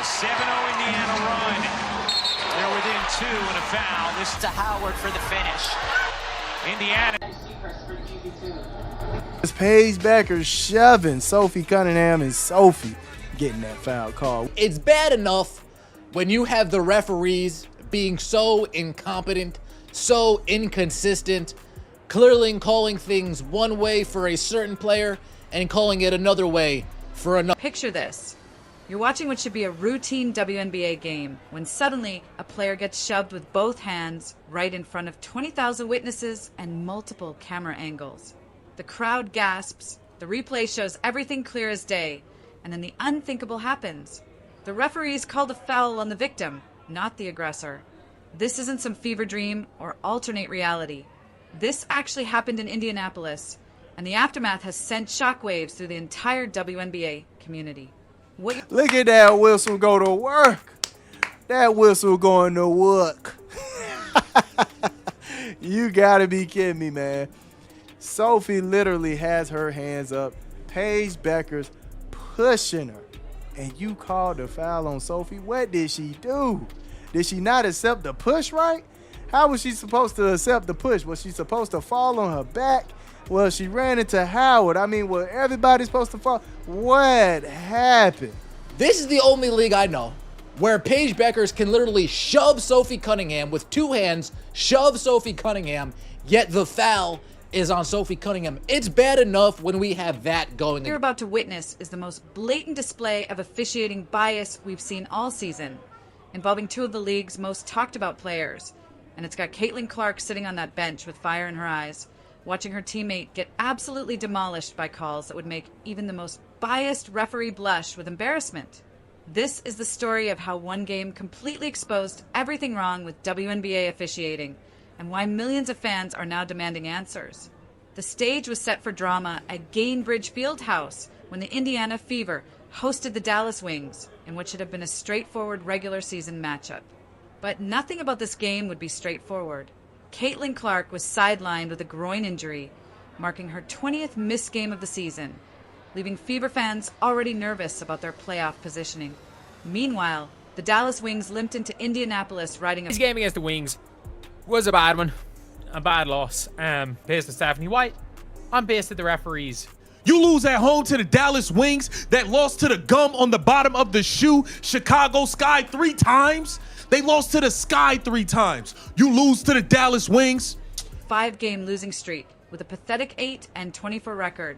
A 7-0 Indiana run. They're within 2 and a foul. This to Howard for the finish. Indiana. It's Paige Bueckers shoving Sophie Cunningham, and Sophie getting that foul call. It's bad enough when you have the referees being so incompetent, so inconsistent, clearly calling things one way for a certain player and calling it another way for another. Picture this. You're watching what should be a routine WNBA game when suddenly a player gets shoved with both hands right in front of 20,000 witnesses and multiple camera angles. The crowd gasps, the replay shows everything clear as day, and then the unthinkable happens. The referees called a foul on the victim, not the aggressor. This isn't some fever dream or alternate reality. This actually happened in Indianapolis, and the aftermath has sent shockwaves through the entire WNBA community. Look at that whistle go to work. That whistle going to work. You gotta be kidding me, man. Sophie literally has her hands up. Paige Bueckers pushing her. And you called the foul on Sophie. What did she do? Did she not accept the push right? How was she supposed to accept the push? Was she supposed to fall on her back? Well, she ran into Howard. I mean, was everybody supposed to fall? What happened? This is the only league I know where Paige Bueckers can literally shove Sophie Cunningham with 2 hands, shove Sophie Cunningham, yet the foul is on Sophie Cunningham. It's bad enough when we have that going. What you're about to witness is the most blatant display of officiating bias we've seen all season, involving 2 of the league's most talked about players. And it's got Caitlin Clark sitting on that bench with fire in her eyes, watching her teammate get absolutely demolished by calls that would make even the most biased referee blush with embarrassment. This is the story of how one game completely exposed everything wrong with WNBA officiating, and why millions of fans are now demanding answers. The stage was set for drama at Gainbridge Fieldhouse when the Indiana Fever hosted the Dallas Wings in what should have been a straightforward regular season matchup. But nothing about this game would be straightforward. Caitlin Clark was sidelined with a groin injury, marking her 20th missed game of the season, leaving Fever fans already nervous about their playoff positioning. Meanwhile, the Dallas Wings limped into Indianapolis riding a... This game against the Wings was a bad one. A bad loss. Based on Stephanie White. I'm based at the referees. You lose at home to the Dallas Wings that lost to the gum on the bottom of the shoe, Chicago Sky 3 times. They lost to the Sky 3 times. You lose to the Dallas Wings. 5-game losing streak with a pathetic 8-24 record,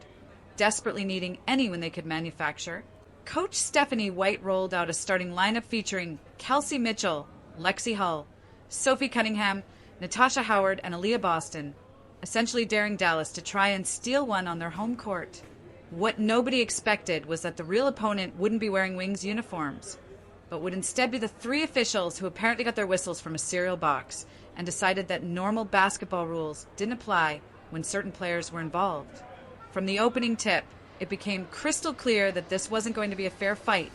desperately needing anyone they could manufacture. Coach Stephanie White rolled out a starting lineup featuring Kelsey Mitchell, Lexi Hull, Sophie Cunningham, Natasha Howard, and Aaliyah Boston, essentially daring Dallas to try and steal one on their home court. What nobody expected was that the real opponent wouldn't be wearing Wings uniforms, but would instead be the 3 officials who apparently got their whistles from a cereal box and decided that normal basketball rules didn't apply when certain players were involved. From the opening tip, it became crystal clear that this wasn't going to be a fair fight.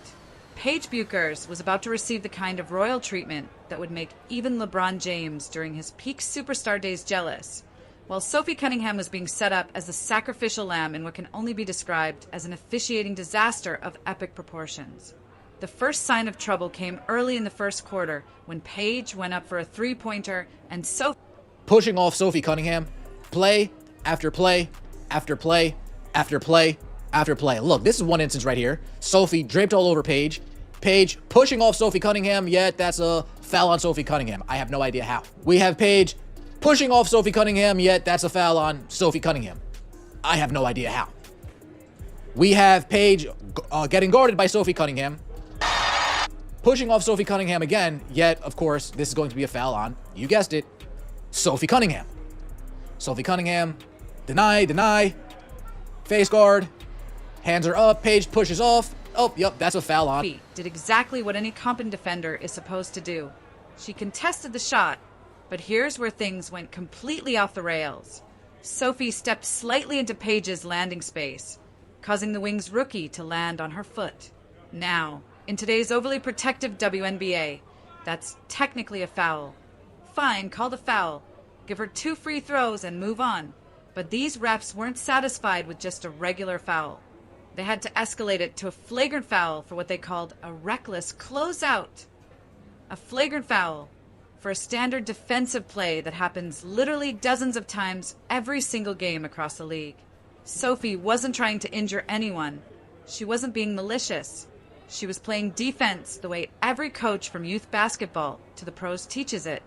Paige Bueckers was about to receive the kind of royal treatment that would make even LeBron James during his peak superstar days jealous, while Sophie Cunningham was being set up as the sacrificial lamb in what can only be described as an officiating disaster of epic proportions. The first sign of trouble came early in the first quarter when Paige went up for a 3-pointer and Sophie pushing off Sophie Cunningham, play after play after play after play after play. Look, this is one instance right here. Sophie draped all over Paige. Paige pushing off Sophie Cunningham, yet that's a foul on Sophie Cunningham. I have no idea how. We have Paige pushing off Sophie Cunningham, yet that's a foul on Sophie Cunningham. I have no idea how. We have Paige getting guarded by Sophie Cunningham, pushing off Sophie Cunningham again, yet, of course, this is going to be a foul on, you guessed it, Sophie Cunningham. Sophie Cunningham, deny, face guard, hands are up, Paige pushes off. Oh, yep, that's a foul on. did exactly what any competent defender is supposed to do. She contested the shot, but here's where things went completely off the rails. Sophie stepped slightly into Paige's landing space, causing the Wings rookie to land on her foot. Now, in today's overly protective WNBA, that's technically a foul. Fine, call the foul, give her 2 free throws and move on. But these refs weren't satisfied with just a regular foul. They had to escalate it to a flagrant foul for what they called a reckless closeout. A flagrant foul for a standard defensive play that happens literally dozens of times every single game across the league. Sophie wasn't trying to injure anyone. She wasn't being malicious. She was playing defense the way every coach from youth basketball to the pros teaches it.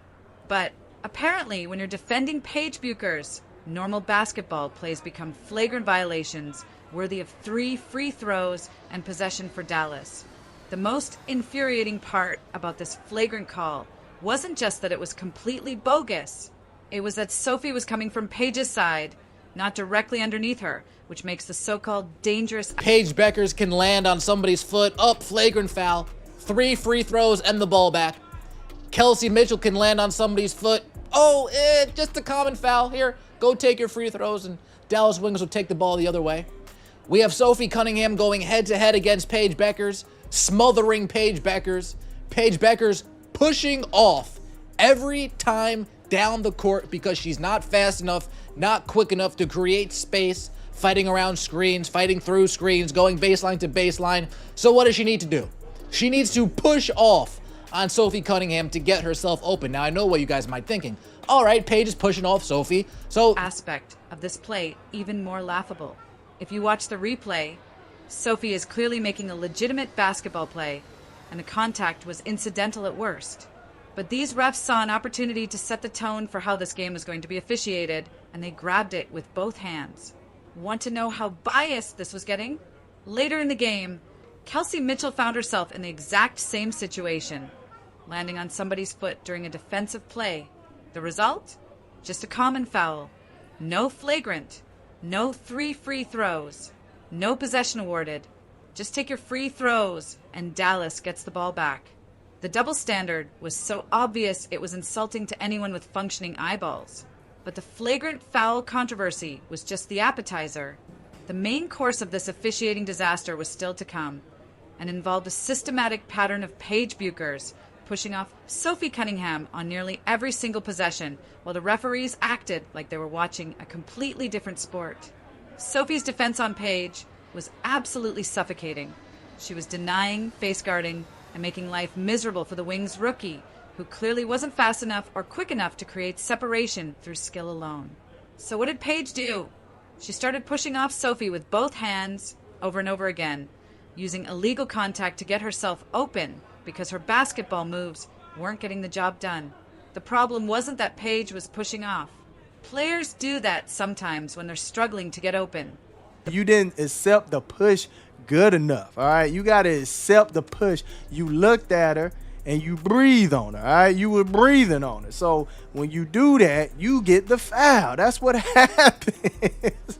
But apparently, when you're defending Paige Bueckers, normal basketball plays become flagrant violations worthy of 3 free throws and possession for Dallas. The most infuriating part about this flagrant call wasn't just that it was completely bogus. It was that Sophie was coming from Paige's side, not directly underneath her, which makes the so-called dangerous... Paige Bueckers can land on somebody's foot. Up, flagrant foul. 3 free throws and the ball back. Kelsey Mitchell can land on somebody's foot. Oh, just a common foul. Here, go take your free throws, and Dallas Wings will take the ball the other way. We have Sophie Cunningham going head-to-head against Paige Bueckers, smothering Paige Bueckers. Paige Bueckers pushing off every time down the court because she's not fast enough, not quick enough to create space, fighting around screens, fighting through screens, going baseline to baseline. So what does she need to do? She needs to push off on Sophie Cunningham to get herself open. Now, I know what you guys might be thinking. All right, Paige is pushing off Sophie. So aspect of this play even more laughable. If you watch the replay, Sophie is clearly making a legitimate basketball play, and the contact was incidental at worst. But these refs saw an opportunity to set the tone for how this game was going to be officiated, and they grabbed it with both hands. Want to know how biased this was getting? Later in the game, Kelsey Mitchell found herself in the exact same situation, landing on somebody's foot during a defensive play. The result? Just a common foul. No flagrant. No 3 free throws. No possession awarded. Just take your free throws, and Dallas gets the ball back. The double standard was so obvious it was insulting to anyone with functioning eyeballs. But the flagrant foul controversy was just the appetizer. The main course of this officiating disaster was still to come, and involved a systematic pattern of Paige Bueckers pushing off Sophie Cunningham on nearly every single possession, while the referees acted like they were watching a completely different sport. Sophie's defense on Paige was absolutely suffocating. She was denying, face guarding, and making life miserable for the Wings rookie, who clearly wasn't fast enough or quick enough to create separation through skill alone. So what did Paige do? She started pushing off Sophie with both hands over and over again, using illegal contact to get herself open because her basketball moves weren't getting the job done. The problem wasn't that Paige was pushing off. Players do that sometimes when they're struggling to get open. You didn't accept the push good enough, all right? You got to accept the push. You looked at her and you breathe on her, all right? You were breathing on her. So when you do that, you get the foul. That's what happens.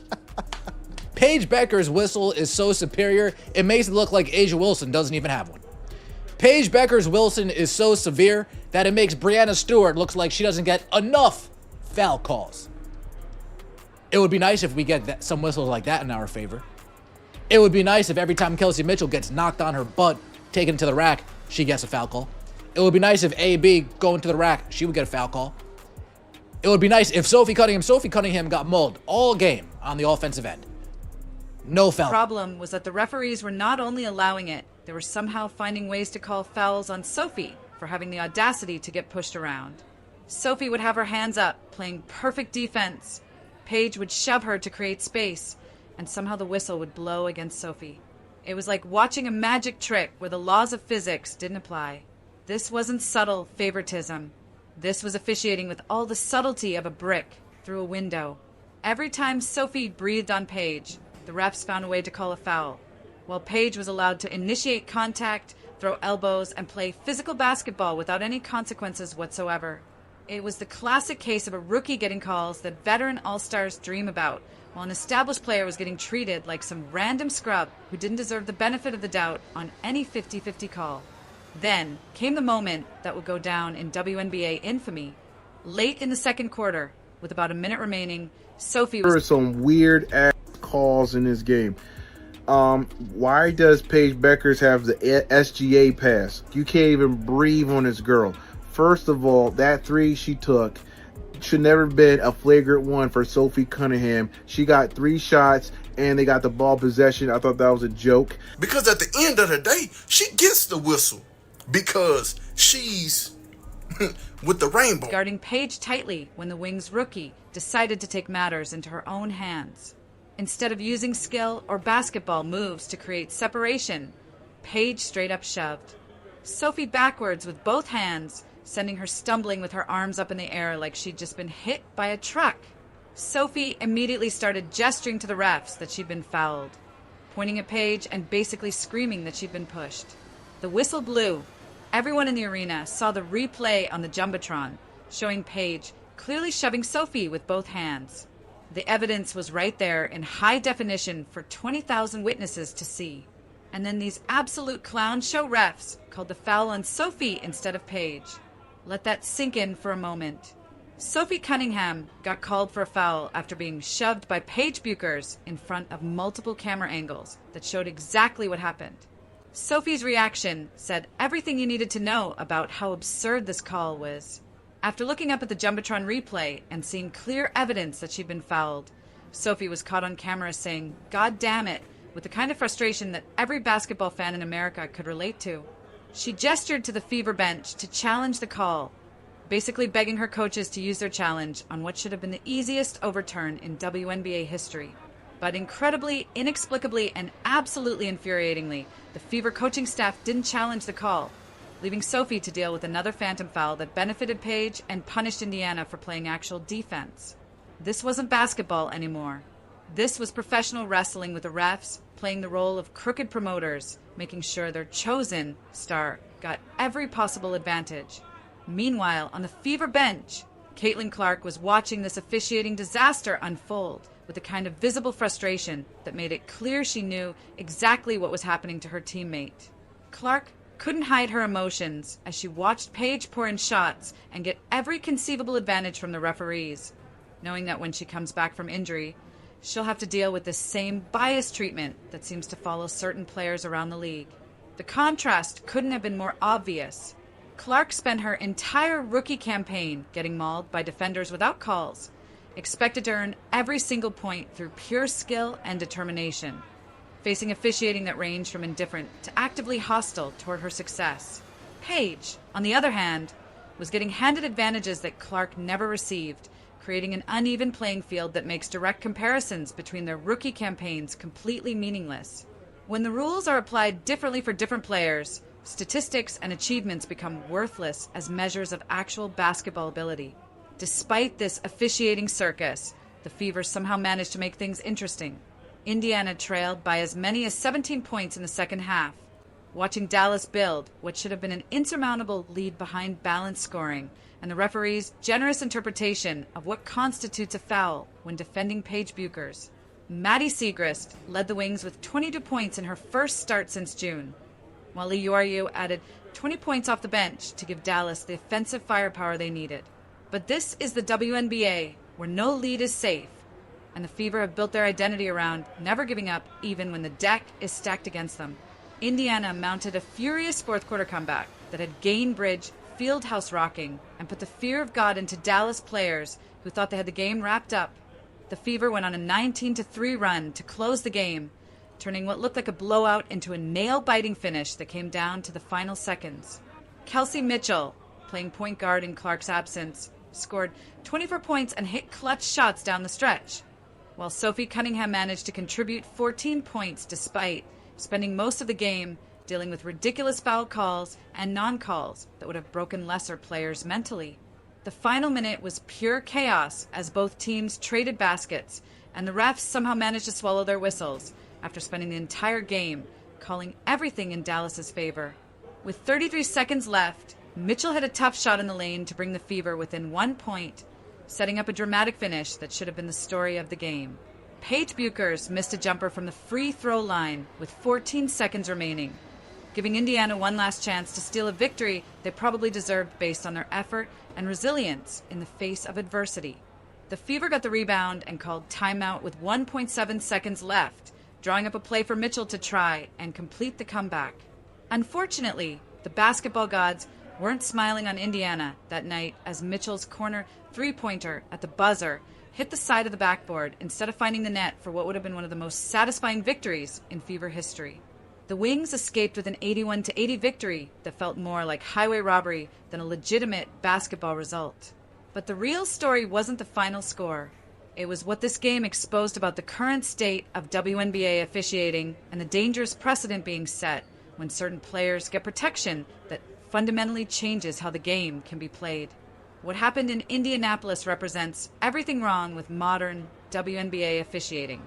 Paige Bueckers' whistle is so superior, it makes it look like Asia Wilson doesn't even have one. Paige Bueckers' Wilson is so severe that it makes Brianna Stewart look like she doesn't get enough foul calls. It would be nice if we get some whistles like that in our favor. It would be nice if every time Kelsey Mitchell gets knocked on her butt, taken to the rack, she gets a foul call. It would be nice if AB going to the rack, she would get a foul call. It would be nice if Sophie Cunningham got mauled all game on the offensive end. No foul. The problem was that the referees were not only allowing it, they were somehow finding ways to call fouls on Sophie for having the audacity to get pushed around. Sophie would have her hands up, playing perfect defense. Paige would shove her to create space, and somehow the whistle would blow against Sophie. It was like watching a magic trick where the laws of physics didn't apply. This wasn't subtle favoritism. This was officiating with all the subtlety of a brick through a window. Every time Sophie breathed on Paige, the refs found a way to call a foul, while Paige was allowed to initiate contact, throw elbows, and play physical basketball without any consequences whatsoever. It was the classic case of a rookie getting calls that veteran all-stars dream about, while an established player was getting treated like some random scrub who didn't deserve the benefit of the doubt on any 50-50 call. Then came the moment that would go down in WNBA infamy. Late in the second quarter, with about a minute remaining, Sophie was... There are some weird-ass calls in this game. Why does Paige Bueckers have the SGA pass? You can't even breathe on this girl. First of all, that 3 she took should never have been a flagrant one for Sophie Cunningham. She got 3 shots and they got the ball possession. I thought that was a joke. Because at the end of the day, she gets the whistle because she's with the rainbow. Guarding Paige tightly when the Wings rookie decided to take matters into her own hands. Instead of using skill or basketball moves to create separation, Paige straight up shoved Sophie backwards with both hands, sending her stumbling with her arms up in the air like she'd just been hit by a truck. Sophie immediately started gesturing to the refs that she'd been fouled, pointing at Paige and basically screaming that she'd been pushed. The whistle blew. Everyone in the arena saw the replay on the Jumbotron, showing Paige clearly shoving Sophie with both hands. The evidence was right there in high definition for 20,000 witnesses to see. And then these absolute clown show refs called the foul on Sophie instead of Paige. Let that sink in for a moment. Sophie Cunningham got called for a foul after being shoved by Paige Bueckers in front of multiple camera angles that showed exactly what happened. Sophie's reaction said everything you needed to know about how absurd this call was. After looking up at the Jumbotron replay and seeing clear evidence that she'd been fouled, Sophie was caught on camera saying, "God damn it," with the kind of frustration that every basketball fan in America could relate to. She gestured to the Fever bench to challenge the call, basically begging her coaches to use their challenge on what should have been the easiest overturn in WNBA history. But incredibly, inexplicably, and absolutely infuriatingly, the Fever coaching staff didn't challenge the call, leaving Sophie to deal with another phantom foul that benefited Paige and punished Indiana for playing actual defense. This wasn't basketball anymore. This was professional wrestling with the refs playing the role of crooked promoters, making sure their chosen star got every possible advantage. Meanwhile, on the Fever bench, Caitlin Clark was watching this officiating disaster unfold with a kind of visible frustration that made it clear she knew exactly what was happening to her teammate. Clark couldn't hide her emotions as she watched Paige pour in shots and get every conceivable advantage from the referees, knowing that when she comes back from injury, she'll have to deal with the same biased treatment that seems to follow certain players around the league. The contrast couldn't have been more obvious. Clark spent her entire rookie campaign getting mauled by defenders without calls, expected to earn every single point through pure skill and determination, facing officiating that ranged from indifferent to actively hostile toward her success. Paige, on the other hand, was getting handed advantages that Clark never received, creating an uneven playing field that makes direct comparisons between their rookie campaigns completely meaningless. When the rules are applied differently for different players, statistics and achievements become worthless as measures of actual basketball ability. Despite this officiating circus, the Fever somehow managed to make things interesting. Indiana trailed by as many as 17 points in the second half, watching Dallas build what should have been an insurmountable lead behind balanced scoring and the referee's generous interpretation of what constitutes a foul when defending Paige Bueckers. Maddie Siegrist led the Wings with 22 points in her first start since June, while Lee Yoryu added 20 points off the bench to give Dallas the offensive firepower they needed. But this is the WNBA, where no lead is safe, and the Fever have built their identity around never giving up even when the deck is stacked against them. Indiana mounted a furious fourth-quarter comeback that had Gainbridge fieldhouse rocking and put the fear of God into Dallas players who thought they had the game wrapped up. The Fever went on a 19-3 run to close the game, turning what looked like a blowout into a nail-biting finish that came down to the final seconds. Kelsey Mitchell, playing point guard in Clark's absence, scored 24 points and hit clutch shots down the stretch, while Sophie Cunningham managed to contribute 14 points despite spending most of the game dealing with ridiculous foul calls and non-calls that would have broken lesser players mentally. The final minute was pure chaos as both teams traded baskets, and the refs somehow managed to swallow their whistles after spending the entire game calling everything in Dallas's favor. With 33 seconds left, Mitchell hit a tough shot in the lane to bring the Fever within 1 point, setting up a dramatic finish that should have been the story of the game. Paige Bueckers missed a jumper from the free throw line with 14 seconds remaining, giving Indiana one last chance to steal a victory they probably deserved based on their effort and resilience in the face of adversity. The Fever got the rebound and called timeout with 1.7 seconds left, drawing up a play for Mitchell to try and complete the comeback. Unfortunately, the basketball gods weren't smiling on Indiana that night as Mitchell's corner three-pointer at the buzzer hit the side of the backboard instead of finding the net for what would have been one of the most satisfying victories in Fever history. The Wings escaped with an 81-80 victory that felt more like highway robbery than a legitimate basketball result. But the real story wasn't the final score. It was what this game exposed about the current state of WNBA officiating and the dangerous precedent being set when certain players get protection that fundamentally changes how the game can be played. What happened in Indianapolis represents everything wrong with modern WNBA officiating.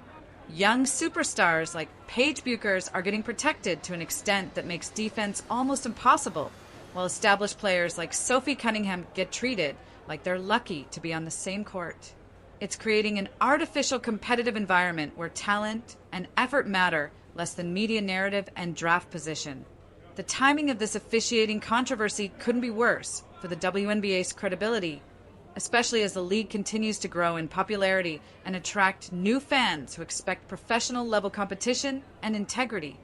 Young superstars like Paige Bueckers are getting protected to an extent that makes defense almost impossible, while established players like Sophie Cunningham get treated like they're lucky to be on the same court. It's creating an artificial competitive environment where talent and effort matter less than media narrative and draft position. The timing of this officiating controversy couldn't be worse for the WNBA's credibility, especially as the league continues to grow in popularity and attract new fans who expect professional-level competition and integrity.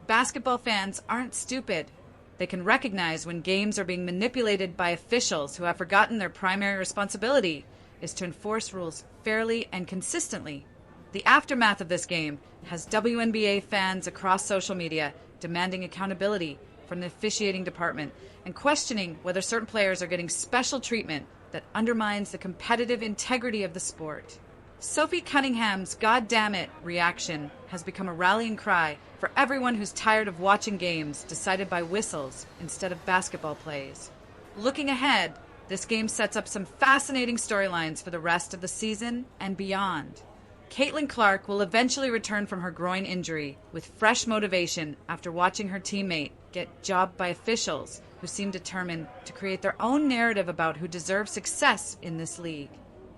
Basketball fans aren't stupid. They can recognize when games are being manipulated by officials who have forgotten their primary responsibility is to enforce rules fairly and consistently. The aftermath of this game has WNBA fans across social media demanding accountability from the officiating department and questioning whether certain players are getting special treatment that undermines the competitive integrity of the sport. Sophie Cunningham's "goddammit" reaction has become a rallying cry for everyone who's tired of watching games decided by whistles instead of basketball plays. Looking ahead, this game sets up some fascinating storylines for the rest of the season and beyond. Caitlin Clark will eventually return from her groin injury with fresh motivation after watching her teammate get jobbed by officials who seem determined to create their own narrative about who deserves success in this league.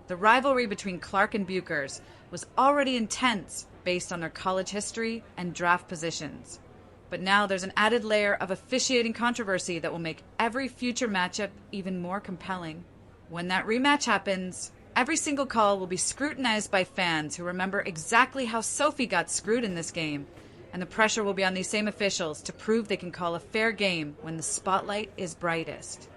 The rivalry between Clark and Bueckers was already intense based on their college history and draft positions. But now there's an added layer of officiating controversy that will make every future matchup even more compelling. When that rematch happens, every single call will be scrutinized by fans who remember exactly how Sophie got screwed in this game, and the pressure will be on these same officials to prove they can call a fair game when the spotlight is brightest.